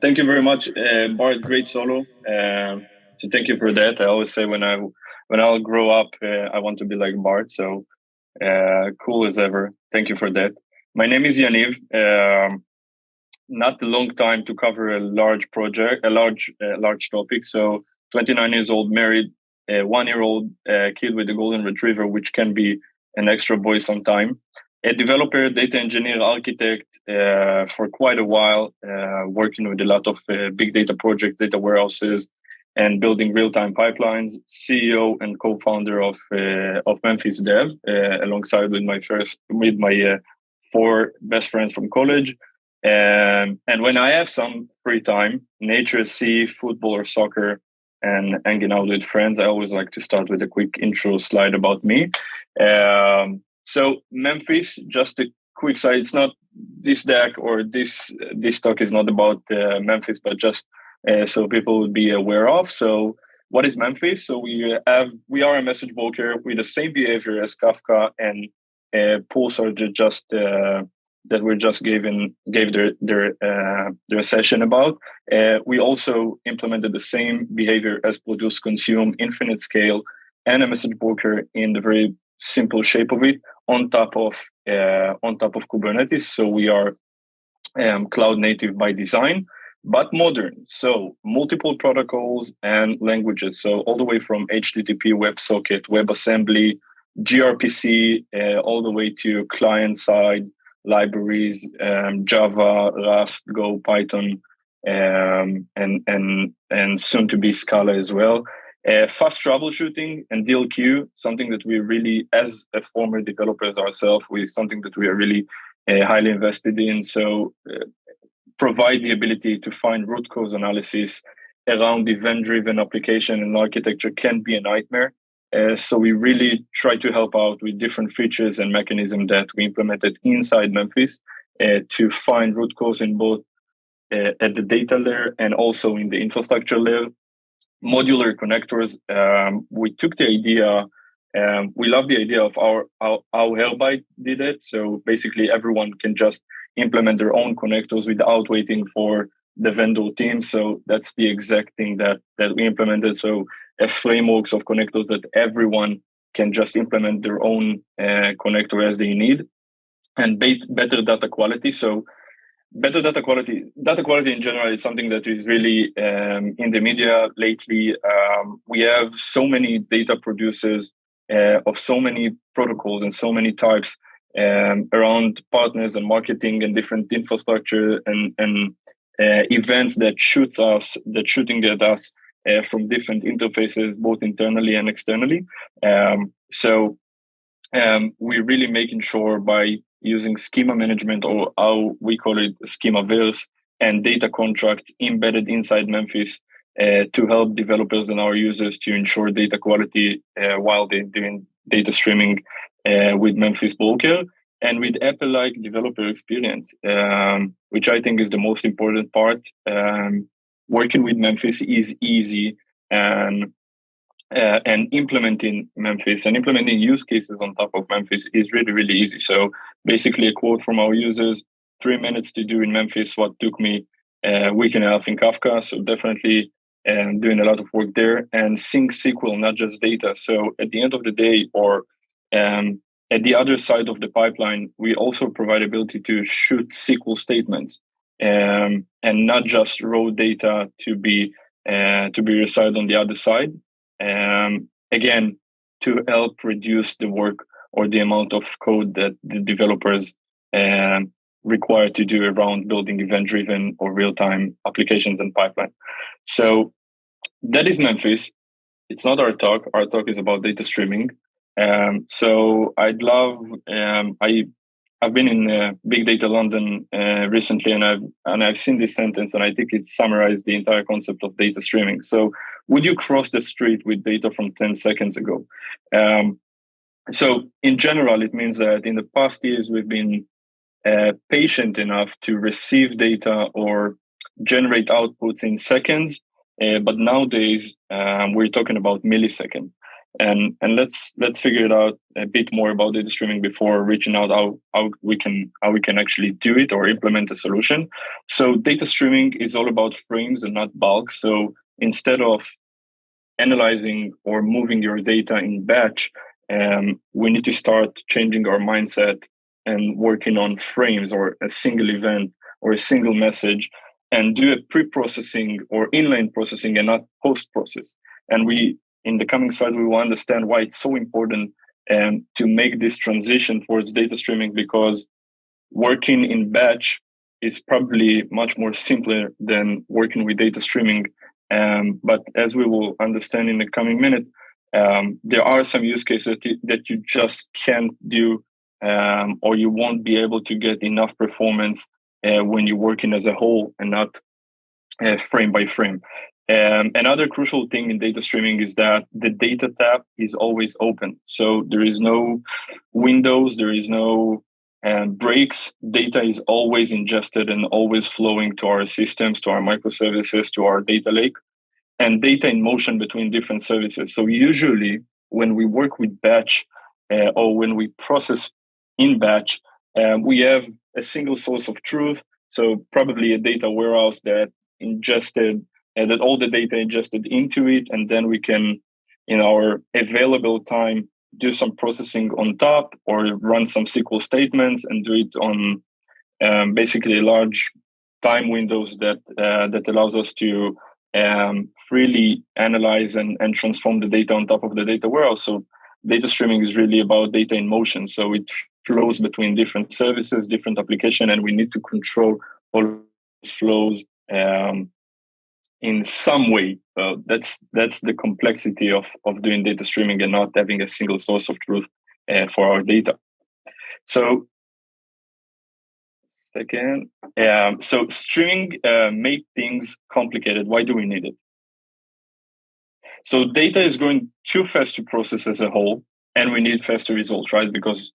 Thank you very much, Bart. Great solo. So thank you for that. I always say when I'll grow up, I want to be like Bart. So cool as ever. Thank you for that. My name is Yaniv. Not a long time to cover a large project, a large topic. So 29 years old, married, a 1 year old kid with a golden retriever, which can be an extra boy sometime. A developer, data engineer, architect for quite a while, working with a lot of big data projects, data warehouses, and building real-time pipelines. CEO and co-founder of Memphis Dev, alongside with my four best friends from college. And when I have some free time, nature, sea, football, or soccer, and hanging out with friends, I always like to start with a quick intro slide about me. So Memphis, just a quick side. It's not this deck or this talk is not about Memphis, but just so people would be aware of. So what is Memphis? So we are a message broker with the same behavior as Kafka and Pulsar, that we just gave their session about. We also implemented the same behavior as produce, consume, infinite scale, and a message broker in the very simple shape of it on top of Kubernetes. So we are cloud native by design, but modern. So multiple protocols and languages. So all the way from HTTP, WebSocket, WebAssembly, gRPC, all the way to client side libraries, Java, Rust, Go, Python, and soon to be Scala as well. Fast troubleshooting and DLQ, something that we really, as a former developers ourselves, something that we are really highly invested in. So provide the ability to find root cause analysis around event-driven application and architecture can be a nightmare. So we really try to help out with different features and mechanisms that we implemented inside Memphis to find root cause in both at the data layer and also in the infrastructure layer. Modular connectors. We took the idea. We love the idea of how Hellbyte did it. So basically, everyone can just implement their own connectors without waiting for the vendor team. So that's the exact thing that we implemented. So a frameworks of connectors that everyone can just implement their own connector as they need, and better data quality. So better data quality in general is something that is really in the media lately. We have so many data producers of so many protocols and so many types around partners and marketing and different infrastructure and events that shooting at us from different interfaces, both internally and externally. So we're really making sure by using schema management, or how we call it schemaverse, and data contracts embedded inside Memphis to help developers and our users to ensure data quality while they're doing data streaming with Memphis Broker and with Apple-like developer experience, which I think is the most important part. Working with Memphis is easy, and implementing Memphis and implementing use cases on top of Memphis is really, really easy. So basically a quote from our users: 3 minutes to do in Memphis what took me a week and a half in Kafka. So definitely doing a lot of work there, and sync SQL, not just data. So at the end of the day, or at the other side of the pipeline, we also provide ability to shoot SQL statements and not just raw data to be resided on the other side. Again, to help reduce the work or the amount of code that the developers require to do around building event-driven or real-time applications and pipeline. So that is Memphis. It's not our talk. Our talk is about data streaming. So I've been in Big Data London recently, and I've seen this sentence, and I think it summarized the entire concept of data streaming. So, would you cross the street with data from 10 seconds ago? So, in general, it means that in the past years we've been patient enough to receive data or generate outputs in seconds, but nowadays we're talking about milliseconds. And let's figure it out a bit more about data streaming before reaching out how we can actually do it or implement a solution. So data streaming is all about frames and not bulk. So instead of analyzing or moving your data in batch, we need to start changing our mindset and working on frames or a single event or a single message, and do a pre-processing or inline processing and not post-process. And we, in the coming slides, we will understand why it's so important to make this transition towards data streaming, because working in batch is probably much more simpler than working with data streaming. But as we will understand in the coming minute, there are some use cases that you just can't do, or you won't be able to get enough performance when you're working as a whole and not frame by frame. Another crucial thing in data streaming is that the data tab is always open. So there is no windows, there is no breaks. Data is always ingested and always flowing to our systems, to our microservices, to our data lake, and data in motion between different services. So usually when we work with batch or when we process in batch, we have a single source of truth. So probably a data warehouse that ingested, that all the data ingested into it, and then we can, in our available time, do some processing on top or run some SQL statements and do it on basically large time windows that allows us to freely analyze and transform the data on top of the data warehouse. So data streaming is really about data in motion. So it flows between different services, different applications, and we need to control all those flows in some way. That's the complexity of doing data streaming and not having a single source of truth for our data. So second, so streaming make things complicated. Why do we need it? So data is going too fast to process as a whole, and we need faster results, right? Because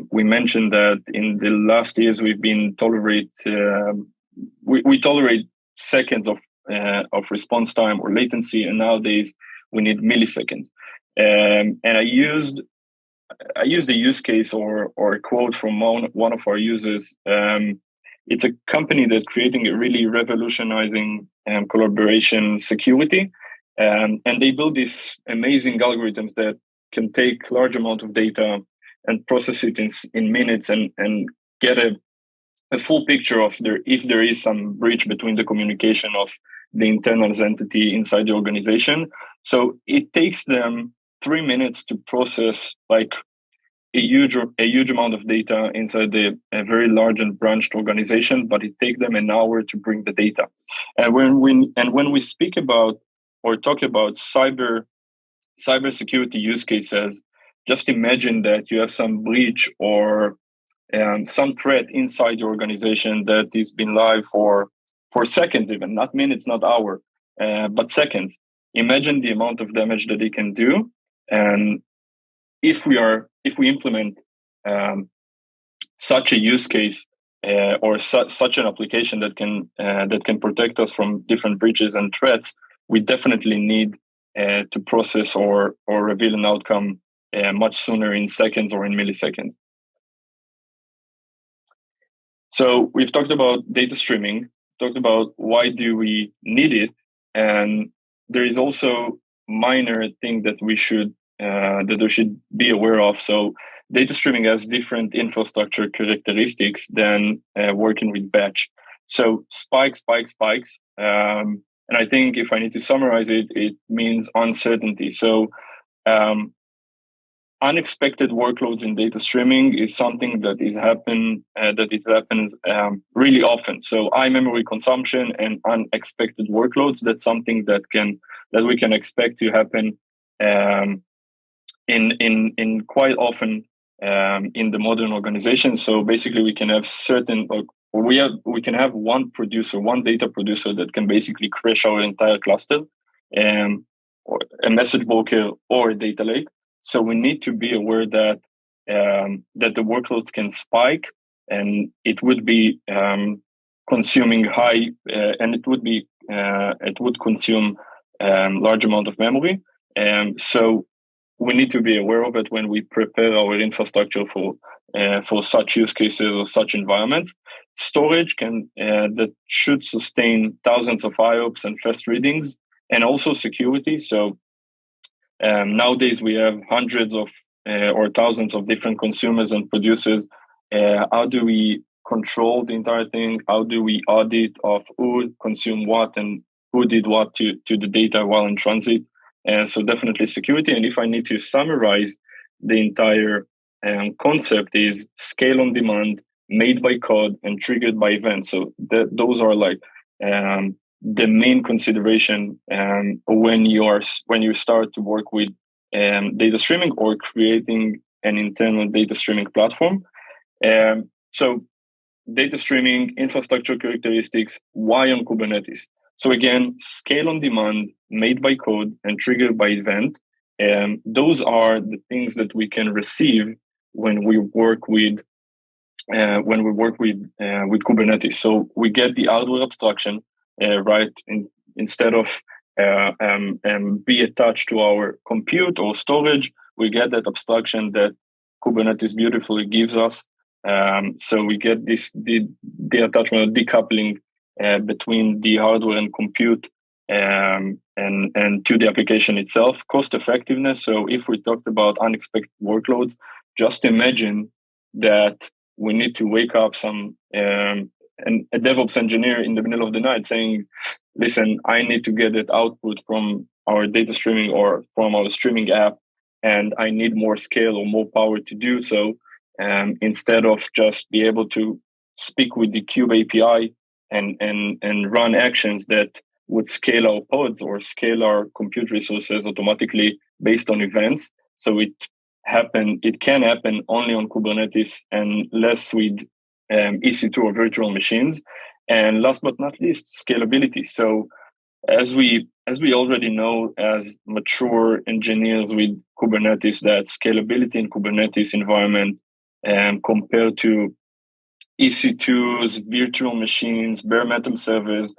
we mentioned that in the last years we've been we tolerate seconds of response time or latency, and nowadays we need milliseconds. And I used a use case or a quote from one of our users. It's a company that's creating a really revolutionizing collaboration security. And they build these amazing algorithms that can take large amount of data and process it in minutes and get a full picture of if there is some breach between the communication of the internal entity inside the organization. So it takes them 3 minutes to process like a huge amount of data inside a very large and branched organization, but it takes them an hour to bring the data. And when we speak about or talk about cybersecurity use cases, just imagine that you have some breach or some threat inside your organization that has been live for seconds, even not minutes, not hour, but seconds. Imagine the amount of damage that it can do, and if we implement such a use case or such an application that can protect us from different breaches and threats, we definitely need to process or reveal an outcome much sooner, in seconds or in milliseconds. So we've talked about data streaming, talked about why do we need it, and there is also minor thing that we should be aware of. So data streaming has different infrastructure characteristics than working with batch. So spikes. And I think if I need to summarize it, it means uncertainty. So unexpected workloads in data streaming is something that happens really often. So high memory consumption and unexpected workloads, that's something that we can expect to happen in quite often in the modern organization. So basically we can have we can have one data producer that can basically crash our entire cluster, or a message broker or a data lake. So we need to be aware that the workloads can spike, and it would be consuming high, and it would consume large amount of memory. So we need to be aware of it when we prepare our infrastructure for such use cases or such environments. Storage that should sustain thousands of IOPS and fast readings, and also security. So nowadays we have hundreds of or thousands of different consumers and producers. How do we control the entire thing? How do we audit of who consumed what and who did what to the data while in transit? So definitely security. And if I need to summarize the entire concept, is scale on demand, made by code, and triggered by events. So those are like the main consideration when you start to work with data streaming or creating an internal data streaming platform. So data streaming, infrastructure characteristics, why on Kubernetes? So again, scale on demand, made by code, and triggered by event. Those are the things that we can receive when we work with Kubernetes. So we get the hardware abstraction, right? Instead of be attached to our compute or storage, we get that abstraction that Kubernetes beautifully gives us. So we get the attachment, decoupling between the hardware and compute, and to the application itself. Cost effectiveness. So if we talked about unexpected workloads, just imagine that we need to wake up a DevOps engineer in the middle of the night saying, listen, I need to get that output from our data streaming or from our streaming app, and I need more scale or more power to do so. Instead of just be able to speak with the Kube API and run actions that would scale our pods or scale our compute resources automatically based on events. So it can happen only on Kubernetes and less with EC2 or virtual machines. And last but not least, scalability. So as we already know as mature engineers with Kubernetes, that scalability in Kubernetes environment compared to EC2s, virtual machines, bare metal servers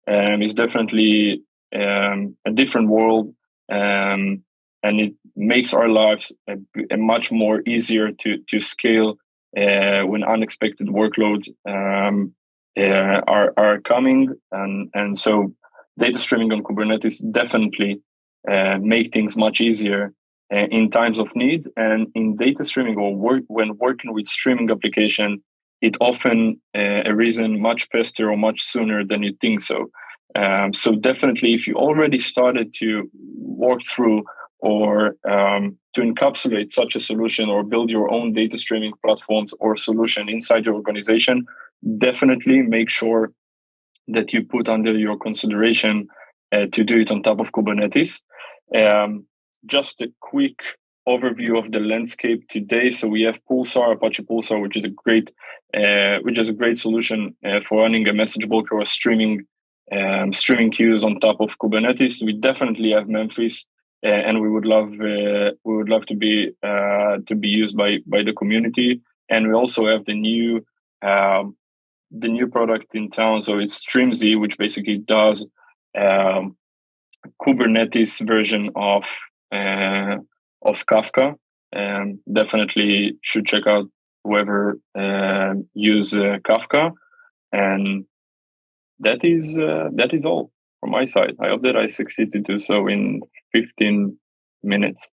is definitely a different world. And it makes our lives a much more easier to scale when unexpected workloads are coming. And so data streaming on Kubernetes definitely make things much easier in times of need. And in data streaming or when working with streaming application, it often arisen much faster or much sooner than you think so. So definitely, if you already started to work through or to encapsulate such a solution or build your own data streaming platforms or solution inside your organization, definitely make sure that you put under your consideration to do it on top of Kubernetes. Just a quick overview of the landscape today. So we have Pulsar, Apache Pulsar, which is a great solution for running a message broker or streaming queues on top of Kubernetes. We definitely have Memphis, and we would love to be used by the community. And we also have the new product in town. So it's StreamZ, which basically does Kubernetes version of Kafka. Definitely should check out whoever use Kafka. And that is all from my side. I hope that I succeeded to do so in 15 minutes.